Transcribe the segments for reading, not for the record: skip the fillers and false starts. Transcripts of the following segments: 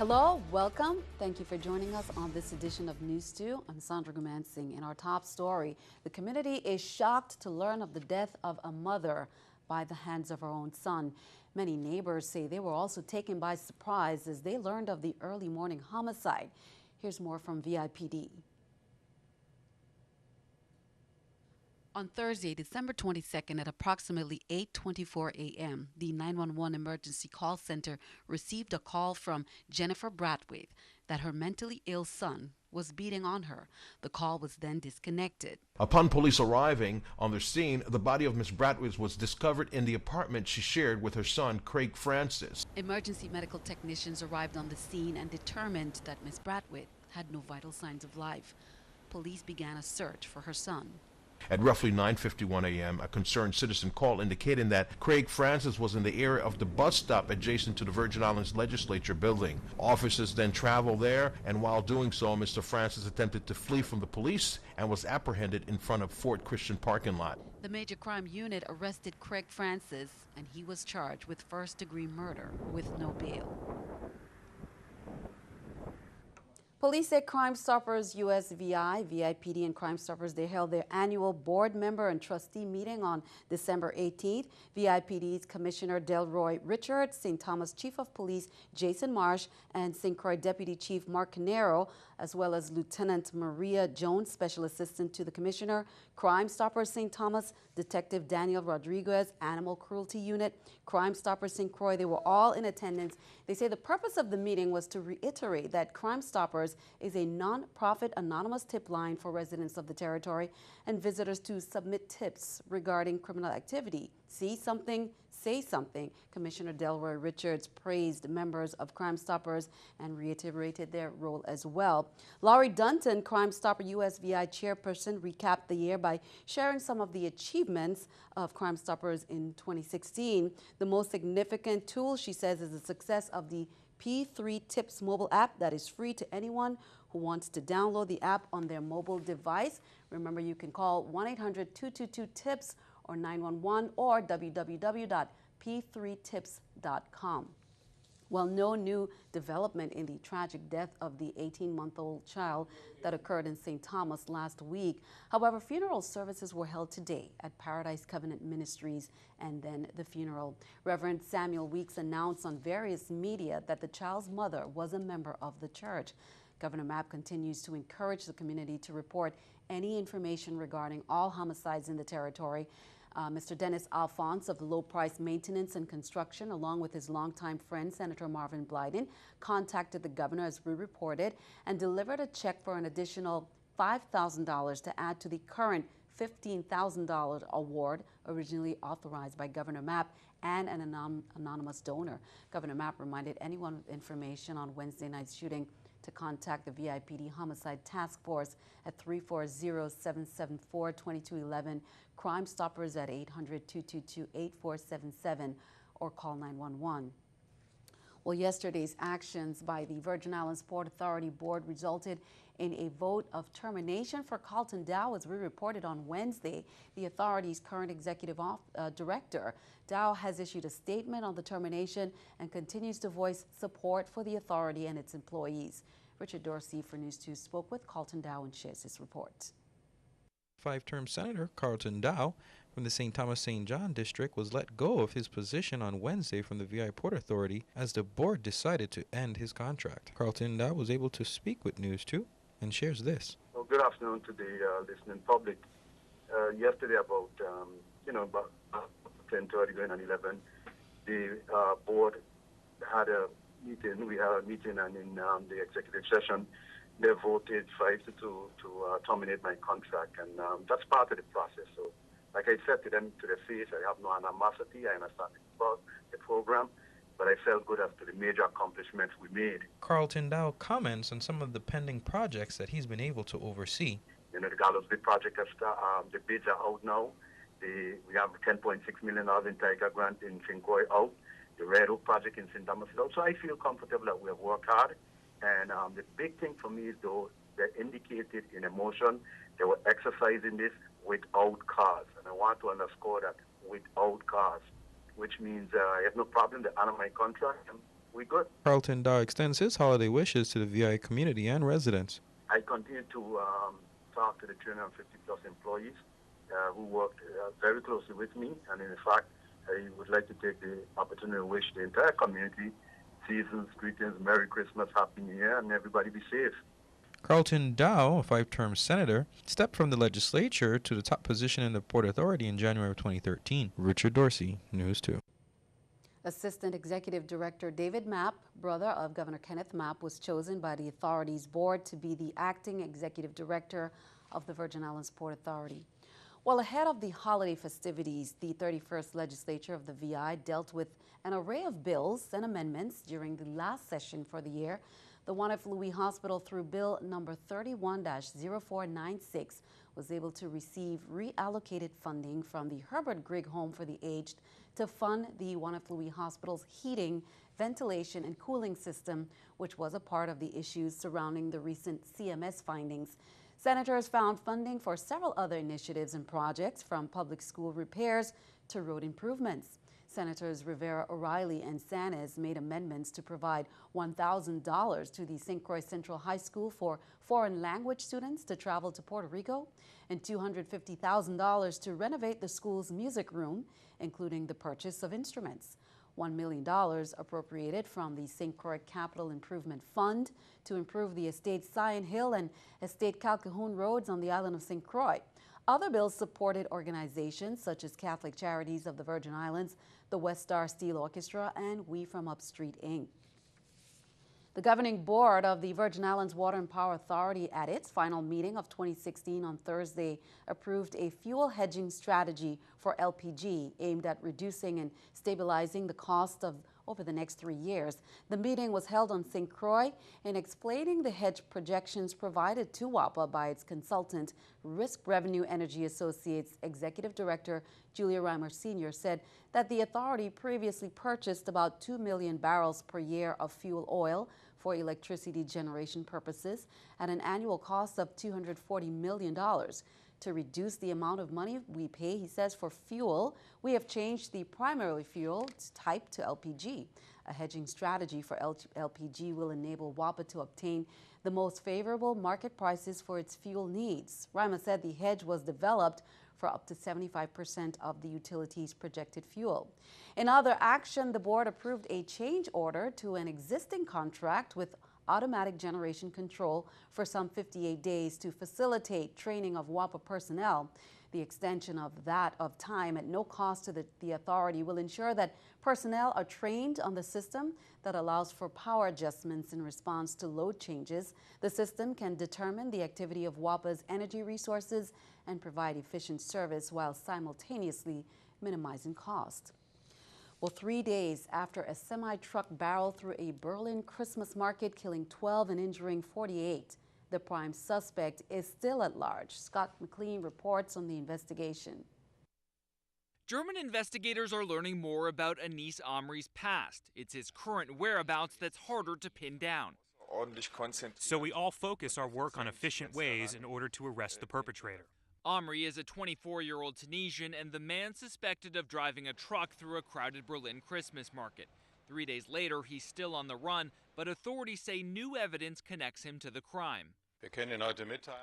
Hello, welcome. Thank you for joining us on this edition of News2. I'm Sandra Gumansing. In our top story, the community is shocked to learn of the death of a mother by the hands of her own son. Many neighbors say they were also taken by surprise as they learned of the early morning homicide. Here's more from VIPD. On Thursday, December 22nd at approximately 8:24 a.m., the 911 emergency call center received a call from Jennifer Bradway that her mentally ill son was beating on her. The call was then disconnected. Upon police arriving on the scene, the body of Miss Bradway was discovered in the apartment she shared with her son, Craig Francis. Emergency medical technicians arrived on the scene and determined that Miss Bradway had no vital signs of life. Police began a search for her son. At roughly 9:51 a.m., a concerned citizen called indicating that Craig Francis was in the area of the bus stop adjacent to the Virgin Islands Legislature building. Officers then traveled there, and while doing so, Mr. Francis attempted to flee from the police and was apprehended in front of Fort Christian parking lot. The Major Crime Unit arrested Craig Francis, and he was charged with first-degree murder with no bail. Police say Crime Stoppers USVI, VIPD, and Crime Stoppers, they held their annual board member and trustee meeting on December 18th. VIPD's Commissioner Delroy Richards, St. Thomas Chief of Police Jason Marsh, and St. Croix Deputy Chief Mark Canero, as well as Lieutenant Maria Jones, Special Assistant to the Commissioner, Crime Stoppers St. Thomas, Detective Daniel Rodriguez, Animal Cruelty Unit, Crime Stoppers St. Croix, they were all in attendance. They say the purpose of the meeting was to reiterate that Crime Stoppers is a non-profit anonymous tip line for residents of the territory and visitors to submit tips regarding criminal activity. See something, say something. Commissioner Delroy Richards praised members of Crime Stoppers and reiterated their role as well. Laurie Dunton, Crime Stopper USVI chairperson, recapped the year by sharing some of the achievements of Crime Stoppers in 2016. The most significant tool, she says, is the success of the P3 Tips mobile app that is free to anyone who wants to download the app on their mobile device. Remember, you can call 1-800-222-TIPS or 911 or www.p3tips.com. Well, no new development in the tragic death of the 18-month-old child that occurred in St. Thomas last week. However, funeral services were held today at Paradise Covenant Ministries and then the funeral. Reverend Samuel Weeks announced on various media that the child's mother was a member of the church. Governor Mapp continues to encourage the community to report any information regarding all homicides in the territory. Mr. Dennis Alphonse of Low Price Maintenance and Construction, along with his longtime friend, Senator Marvin Blyden, contacted the governor, as we reported, and delivered a check for an additional $5,000 to add to the current $15,000 award originally authorized by Governor Mapp and an anonymous donor. Governor Mapp reminded anyone with information on Wednesday night's shooting to contact the VIPD Homicide Task Force at 340-774-2211, Crime Stoppers at 800-222-8477, or call 911. Well, yesterday's actions by the Virgin Islands Port Authority Board resulted in a vote of termination for Carlton Dow, as we reported on Wednesday, the authority's current executive director. Dow has issued a statement on the termination and continues to voice support for the authority and its employees. Richard Dorsey for News 2 spoke with Carlton Dow and shares his report. Five-term Senator Carlton Dow from the St. Thomas St. John district was let go of his position on Wednesday from the VI Port Authority as the board decided to end his contract. Carlton Dow was able to speak with News 2 and shares this. Well, good afternoon to the listening public. Yesterday about 10:30 going on 11, the board had a meeting. We had a meeting, and in the executive session, they voted 5-2 to terminate my contract, and that's part of the process. So, like I said to them to their face, I have no animosity. I understand about the program, but I felt good as to the major accomplishments we made. Carlton Dow comments on some of the pending projects that he's been able to oversee. You know, the Gallows Bay project, the bids are out now. We have $10.6 million in Tiger Grant in St. Croix out. The Red Oak project in St. Thomas is out. So I feel comfortable that we have worked hard. And the big thing for me is, though, they indicated in emotion they were exercising this without cause. And I want to underscore that, without cause, which means I have no problem to honor my contract. we're good. Carlton Dow extends his holiday wishes to the VI community and residents. I continue to talk to the 350 plus employees who work very closely with me, and in fact, I would like to take the opportunity to wish the entire community season's greetings, Merry Christmas, Happy New Year, and everybody be safe. Carlton Dow, a 5-term senator, stepped from the legislature to the top position in the Port Authority in January of 2013. Richard Dorsey, News 2. Assistant Executive Director David Mapp, brother of Governor Kenneth Mapp, was chosen by the authority's board to be the acting executive director of the Virgin Islands Port Authority. Well, ahead of the holiday festivities, the 31st legislature of the VI dealt with an array of bills and amendments during the last session for the year. The Juan F. Louis Hospital, through Bill number 31-0496, was able to receive reallocated funding from the Herbert Grigg Home for the Aged to fund the Juan F. Louis Hospital's heating, ventilation, and cooling system, which was a part of the issues surrounding the recent CMS findings. Senators found funding for several other initiatives and projects, from public school repairs to road improvements. Senators Rivera O'Reilly and Sanes made amendments to provide $1,000 to the St. Croix Central High School for foreign language students to travel to Puerto Rico, and $250,000 to renovate the school's music room, including the purchase of instruments. $1 million appropriated from the St. Croix Capital Improvement Fund to improve the Estate Sion Hill and Estate Calcahoon roads on the island of St. Croix. Other bills supported organizations such as Catholic Charities of the Virgin Islands, the West Star Steel Orchestra, and We From Upstreet, Inc. The governing board of the Virgin Islands Water and Power Authority, at its final meeting of 2016 on Thursday, approved a fuel hedging strategy for LPG aimed at reducing and stabilizing the cost of over the next 3 years. The meeting was held on St. Croix. In explaining the hedge projections provided to WAPA by its consultant, Risk Revenue Energy Associates Executive Director Julia Reimer Sr. said that the authority previously purchased about 2 million barrels per year of fuel oil for electricity generation purposes at an annual cost of $240 million. To reduce the amount of money we pay, he says, for fuel, we have changed the primary fuel type to LPG. A hedging strategy for LPG will enable WAPA to obtain the most favorable market prices for its fuel needs. Reimer said the hedge was developed for up to 75% of the utility's projected fuel. In other action, the board approved a change order to an existing contract with automatic generation control for some 58 days to facilitate training of WAPA personnel. The extension of time at no cost to the authority will ensure that personnel are trained on the system that allows for power adjustments in response to load changes. The system can determine the activity of WAPA's energy resources and provide efficient service while simultaneously minimizing cost. Well, 3 days after a semi-truck barreled through a Berlin Christmas market, killing 12 and injuring 48, the prime suspect is still at large. Scott McLean reports on the investigation. German investigators are learning more about Anis Amri's past. It's his current whereabouts that's harder to pin down. So we all focus our work on efficient ways in order to arrest the perpetrator. Amri is a 24-year-old Tunisian and the man suspected of driving a truck through a crowded Berlin Christmas market. 3 days later, he's still on the run, but authorities say new evidence connects him to the crime.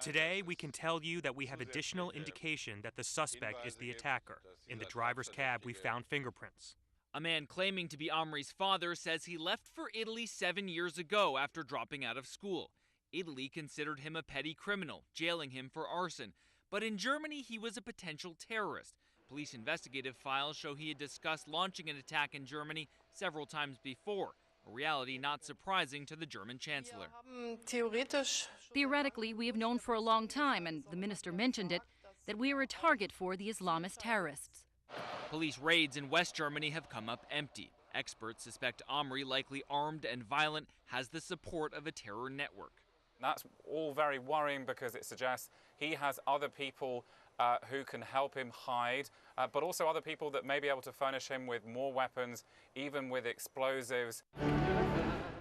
Today, we can tell you that we have additional indication that the suspect is the attacker. In the driver's cab, we found fingerprints. A man claiming to be Amri's father says he left for Italy 7 years ago after dropping out of school. Italy considered him a petty criminal, jailing him for arson. But in Germany, he was a potential terrorist. Police investigative files show he had discussed launching an attack in Germany several times before, a reality not surprising to the German chancellor. Theoretically, we have known for a long time, and the minister mentioned it, that we are a target for the Islamist terrorists. Police raids in West Germany have come up empty. Experts suspect Amri, likely armed and violent, has the support of a terror network. That's all very worrying because it suggests he has other people who can help him hide, but also other people that may be able to furnish him with more weapons, even with explosives.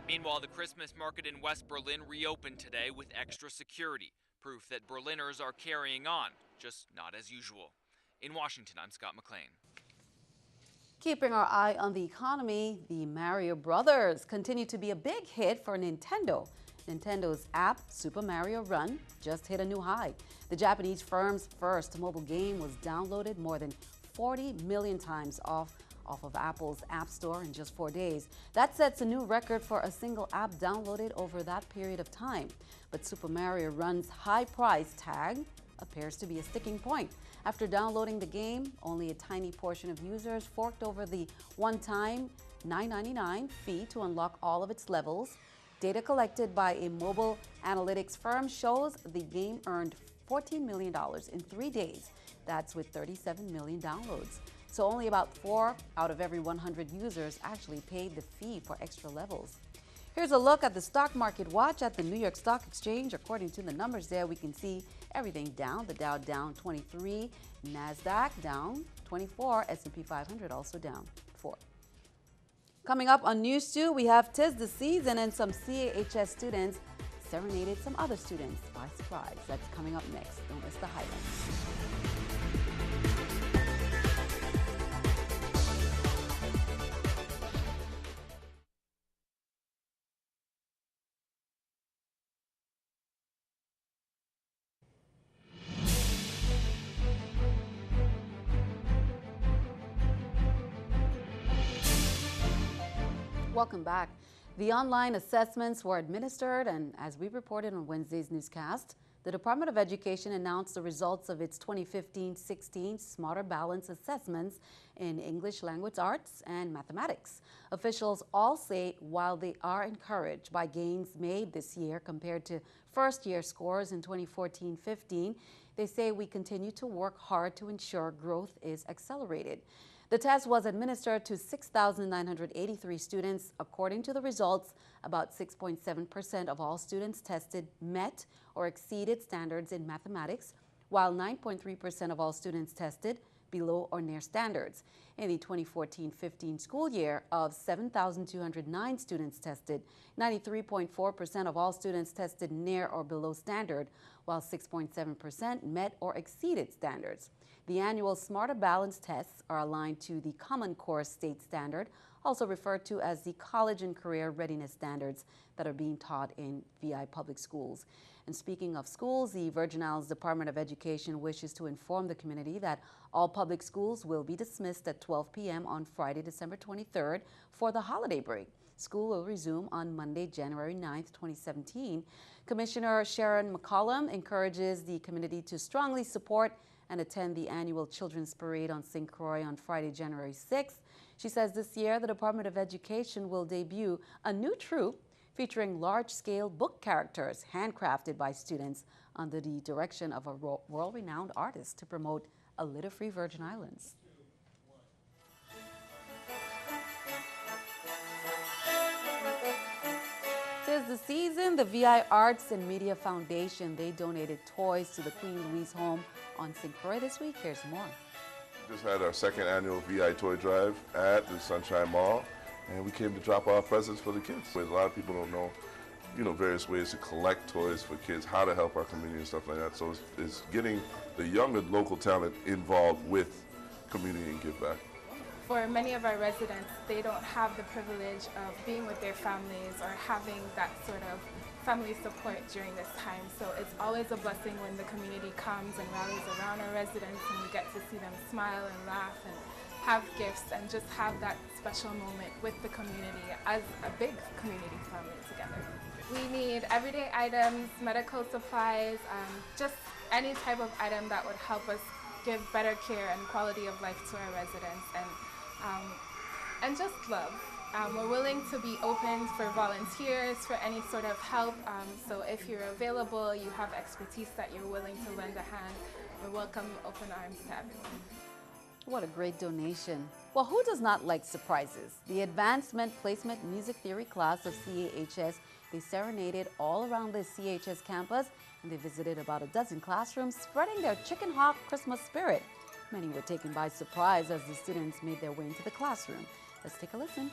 Meanwhile, the Christmas market in West Berlin reopened today with extra security, proof that Berliners are carrying on, just not as usual. In Washington, I'm Scott McLean. Keeping our eye on the economy, the Mario Brothers continue to be a big hit for Nintendo. Nintendo's app, Super Mario Run, just hit a new high. The Japanese firm's first mobile game was downloaded more than 40 million times off of Apple's App Store in just 4 days. That sets a new record for a single app downloaded over that period of time. But Super Mario Run's high price tag appears to be a sticking point. After downloading the game, only a tiny portion of users forked over the one-time $9.99 fee to unlock all of its levels. Data collected by a mobile analytics firm shows the game earned $14 million in 3 days. That's with 37 million downloads. So only about 4 out of every 100 users actually paid the fee for extra levels. Here's a look at the stock market watch at the New York Stock Exchange. According to the numbers there, we can see everything down. The Dow down 23, NASDAQ down 24, S&P 500 also down 4. Coming up on News 2, we have "'Tis the Season" and some CAHS students serenaded some other students by surprise. That's coming up next. Don't miss the highlights. Welcome back. The online assessments were administered, and as we reported on Wednesday's newscast, the Department of Education announced the results of its 2015-16 Smarter Balance assessments in English Language Arts and Mathematics. Officials all say while they are encouraged by gains made this year compared to first-year scores in 2014-15, they say we continue to work hard to ensure growth is accelerated. The test was administered to 6,983 students. According to the results, about 6.7% of all students tested met or exceeded standards in mathematics, while 9.3% of all students tested below or near standards. In the 2014-15 school year, of 7,209 students tested, 93.4% of all students tested near or below standard, while 6.7% met or exceeded standards. The annual Smarter Balance tests are aligned to the Common Core State Standard, also referred to as the College and Career Readiness Standards, that are being taught in VI public schools. And speaking of schools, the Virgin Islands Department of Education wishes to inform the community that all public schools will be dismissed at 12 p.m. on Friday, December 23rd for the holiday break. School will resume on Monday, January 9th, 2017. Commissioner Sharon McCollum encourages the community to strongly support and attend the annual Children's Parade on St. Croix on Friday, January 6th. She says this year the Department of Education will debut a new troupe featuring large-scale book characters handcrafted by students under the direction of a world-renowned artist to promote a litter-free Virgin Islands. Tis the season. The VI Arts and Media Foundation, they donated toys to the Queen Louise home on St. Croix this week. Here's more. We just had our second annual VI toy drive at the Sunshine Mall, and we came to drop off presents for the kids. A lot of people don't know, various ways to collect toys for kids, how to help our community and stuff like that. So it's getting the younger local talent involved with community and give back. For many of our residents, they don't have the privilege of being with their families or having that sort of family support during this time. So it's always a blessing when the community comes and rallies around our residents and we get to see them smile and laugh and have gifts and just have that special moment with the community as a big community family together. We need everyday items, medical supplies, just any type of item that would help us give better care and quality of life to our residents, and just love. We're willing to be open for volunteers, for any sort of help. So if you're available, you have expertise that you're willing to lend a hand, we're welcome open arms to everyone. What a great donation. Well, who does not like surprises? The Advancement Placement Music Theory class of CAHS, they serenaded all around the CHS campus, and they visited about a dozen classrooms, spreading their chicken hawk Christmas spirit. Many were taken by surprise as the students made their way into the classroom. Let's take a listen.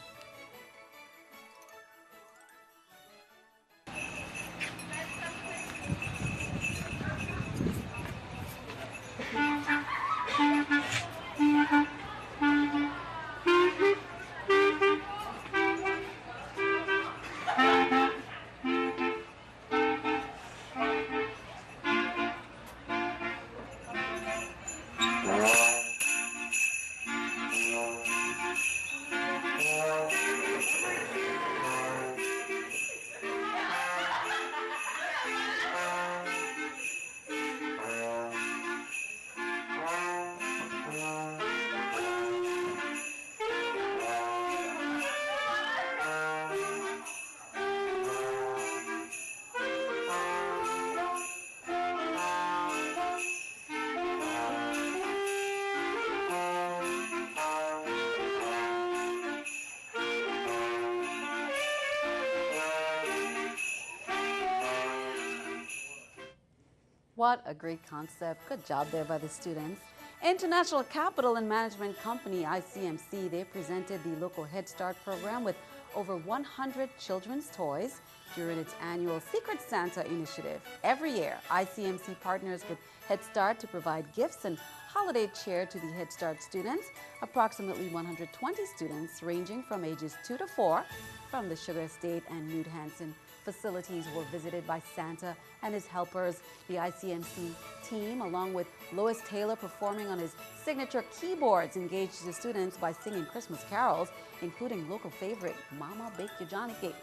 What a great concept. Good job there by the students. International Capital and Management Company, ICMC, they presented the local Head Start program with over 100 children's toys during its annual Secret Santa initiative. Every year, ICMC partners with Head Start to provide gifts and holiday cheer to the Head Start students. Approximately 120 students ranging from ages 2 to 4 from the Sugar Estate and Newt Hansen facilities were visited by Santa and his helpers. The ICMC team, along with Lois Taylor performing on his signature keyboards, engaged the students by singing Christmas carols, including local favorite Mama Bake Your Johnny Cake,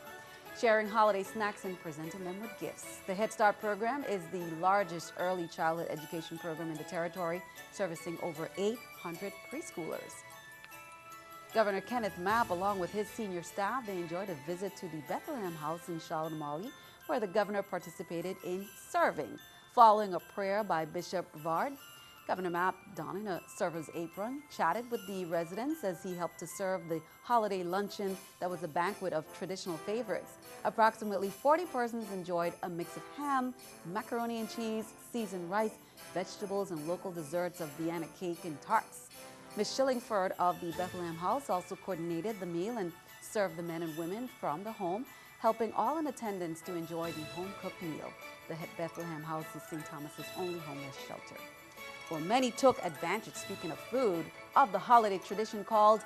sharing holiday snacks and presenting them with gifts. The Head Start program is the largest early childhood education program in the territory, servicing over 800 preschoolers. Governor Kenneth Mapp, along with his senior staff, they enjoyed a visit to the Bethlehem House in Shalinamali, where the governor participated in serving. Following a prayer by Bishop Vard, Governor Mapp, donning a server's apron, chatted with the residents as he helped to serve the holiday luncheon that was a banquet of traditional favorites. Approximately 40 persons enjoyed a mix of ham, macaroni and cheese, seasoned rice, vegetables, and local desserts of Vienna cake and tarts. Ms. Shillingford of the Bethlehem House also coordinated the meal and served the men and women from the home, helping all in attendance to enjoy the home-cooked meal. The Bethlehem House is St. Thomas's only homeless shelter. Well, many took advantage, speaking of food, of the holiday tradition called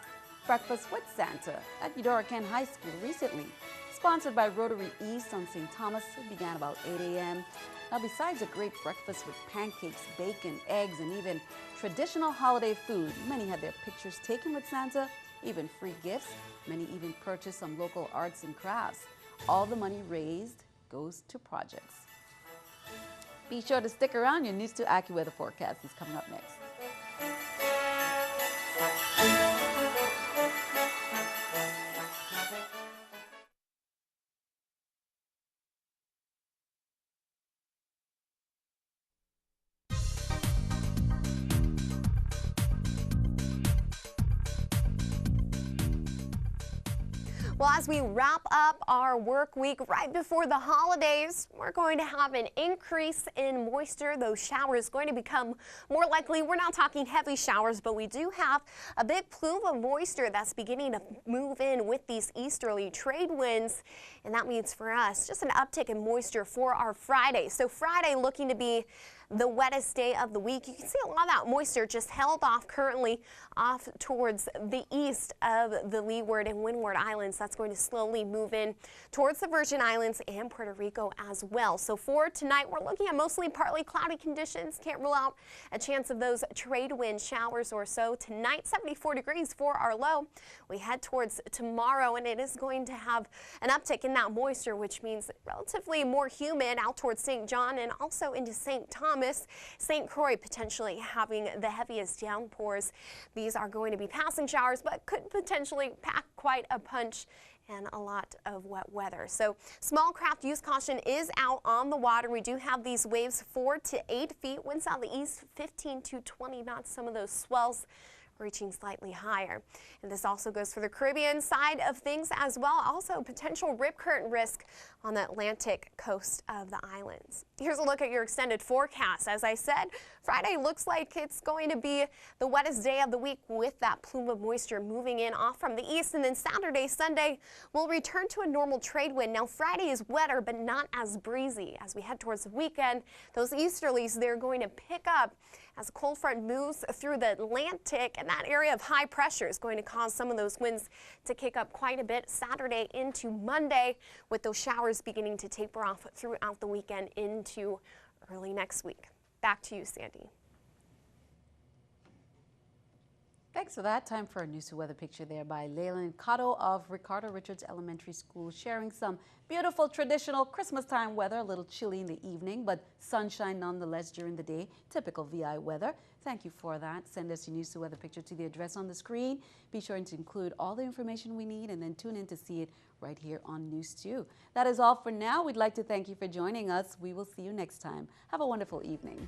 Breakfast with Santa at Eudora Kent High School recently. Sponsored by Rotary East on St. Thomas, it began about 8 a.m. Now, besides a great breakfast with pancakes, bacon, eggs, and even traditional holiday food, many had their pictures taken with Santa, even free gifts. Many even purchased some local arts and crafts. All the money raised goes to projects. Be sure to stick around. Your News 2 AccuWeather forecast is coming up next. Well, as we wrap up our work week right before the holidays, we're going to have an increase in moisture. Those showers going to become more likely. We're not talking heavy showers, but we do have a big plume of moisture that's beginning to move in with these easterly trade winds. And that means for us, just an uptick in moisture for our Friday. So Friday looking to be the wettest day of the week. You can see a lot of that moisture just held off currently off towards the east of the Leeward and Windward Islands. That's going to slowly move in towards the Virgin Islands and Puerto Rico as well. So for tonight, we're looking at mostly partly cloudy conditions. Can't rule out a chance of those trade wind showers or so. Tonight, 74 degrees for our low. We head towards tomorrow, and it is going to have an uptick in that moisture, which means relatively more humid out towards St. John and also into St. Thomas. St. Croix potentially having the heaviest downpours. These are going to be passing showers, but could potentially pack quite a punch and a lot of wet weather. So small craft use caution is out on the water. We do have these waves 4 to 8 feet. Winds out the east 15 to 20 knots. Some of those swells reaching slightly higher. And this also goes for the Caribbean side of things as well. Also potential rip current risk on the Atlantic coast of the islands. Here's a look at your extended forecast. As I said, Friday looks like it's going to be the wettest day of the week with that plume of moisture moving in off from the east. And then Saturday, Sunday, we'll return to a normal trade wind. Now Friday is wetter, but not as breezy. As we head towards the weekend, those easterlies, they're going to pick up as a cold front moves through the Atlantic, and that area of high pressure is going to cause some of those winds to kick up quite a bit Saturday into Monday, with those showers beginning to taper off throughout the weekend into early next week. Back to you, Sandy. Thanks for that. Time for a News 2 weather picture there by Leyland Cotto of Ricardo Richards Elementary School, sharing some beautiful traditional Christmas time weather. A little chilly in the evening, but sunshine nonetheless during the day. Typical VI weather. Thank you for that. Send us your News 2 weather picture to the address on the screen. Be sure to include all the information we need and then tune in to see it right here on News 2. That is all for now. We'd like to thank you for joining us. We will see you next time. Have a wonderful evening.